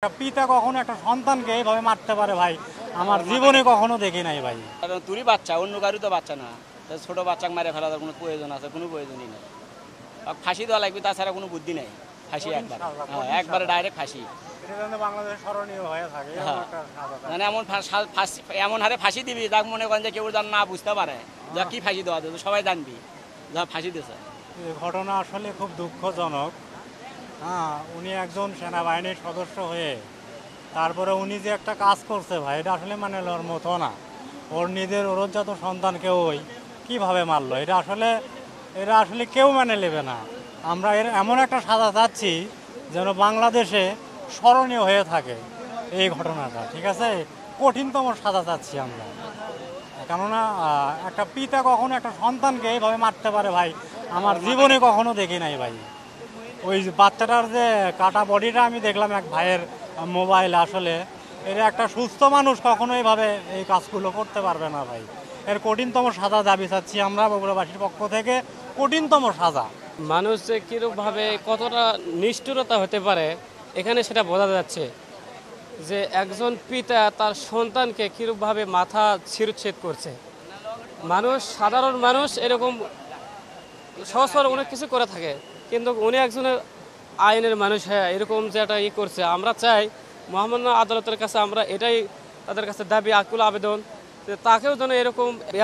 একটা পিতা কখনো একটা সন্তানকে এইভাবে মারতে পারে ভাই, আমার জীবনে কখনো দেখি নাই ভাই। কারণ তুই বাচ্চা, অন্য কারো তো বাচ্চা না। ছোট বাচ্চাকে মারে ফেলার কোনো প্রয়োজন আছে? কোনো প্রয়োজনই নেই। ফাঁসি দেওয়া লাগবে, তাছাড়া কোনো বুদ্ধি নেই। ফাঁসি একবার, একবারে ডাইরেক্ট ফাঁসি। বাংলাদেশ স্মরণীয় হয়ে থাকে মানে এমন হারে ফাঁসি দিবি, যাক মনে করেন যে কেউ যেন না বুঝতে পারে যা কি ফাঁসি দেওয়া দেবে, সবাই জানবি যা ফাঁসি দিয়েছে। ঘটনা আসলে খুব দুঃখজনক। হ্যাঁ, উনি একজন সেনাবাহিনীর সদস্য হয়ে তারপরে উনি যে একটা কাজ করছে ভাই, এটা আসলে মানে ওর মতো না। ওর নিজের ওরজাত সন্তানকে ওই কীভাবে মারলো, এটা আসলে কেউ মানে নেবে না। আমরা এমন একটা সাজা চাচ্ছি যেন বাংলাদেশে স্মরণীয় হয়ে থাকে এই ঘটনাটা, ঠিক আছে? কঠিনতম সাজা চাচ্ছি আমরা। কেননা একটা পিতা কখনো একটা সন্তানকে এইভাবে মারতে পারে ভাই, আমার জীবনে কখনো দেখি নাই ভাই। ওই যে বাচ্চাটার যে কাটা বডিটা আমি দেখলাম এক ভাইয়ের মোবাইল, আসলে এটা একটা সুস্থ মানুষ কখনো এইভাবে এই কাজগুলো করতে পারবে না ভাই। এর কঠিনতম সাজা দাবি চাচ্ছি আমরা বগুড়াবাসীর পক্ষ থেকে, কঠিনতম সাজা। মানুষ যে কীরূপভাবে কতটা নিষ্ঠুরতা হতে পারে এখানে সেটা বোঝা যাচ্ছে, যে একজন পিতা তার সন্তানকে কীরূপভাবে মাথা শিরচ্ছেদ করছে। সাধারণ মানুষ এরকম সহজ সরল অনেক কিছু করে থাকে, কিন্তু উনি একজনের আইনের মানুষ, হ্যাঁ, এরকম যে একটা করছে। আমরা চাই মহামান্য আদালতের কাছে, আমরা এটাই তাদের কাছে দাবি, আকুল আবেদন, যে তাকেও যেন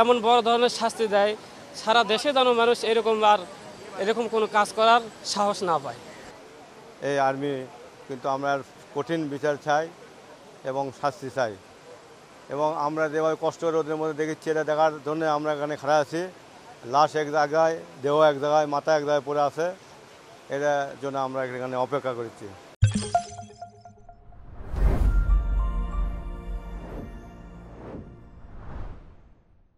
এমন বড় ধরনের শাস্তি দেয়, সারা দেশে যেন মানুষ এরকম কোনো কাজ করার সাহস না পায়। এই আর্মি কিন্তু আমরা কঠিন বিচার চাই এবং শাস্তি চাই, এবং আমরা যেভাবে কষ্ট করে ওদের মধ্যে দেখেছি, এটা দেখার জন্য আমরা এখানে খাড়া আছি। লাশ এক জায়গায়, দেহ এক জায়গায়, মাথা এক জায়গায় পড়ে আছে, এটার জন্য আমরা এখানে অপেক্ষা করেছি।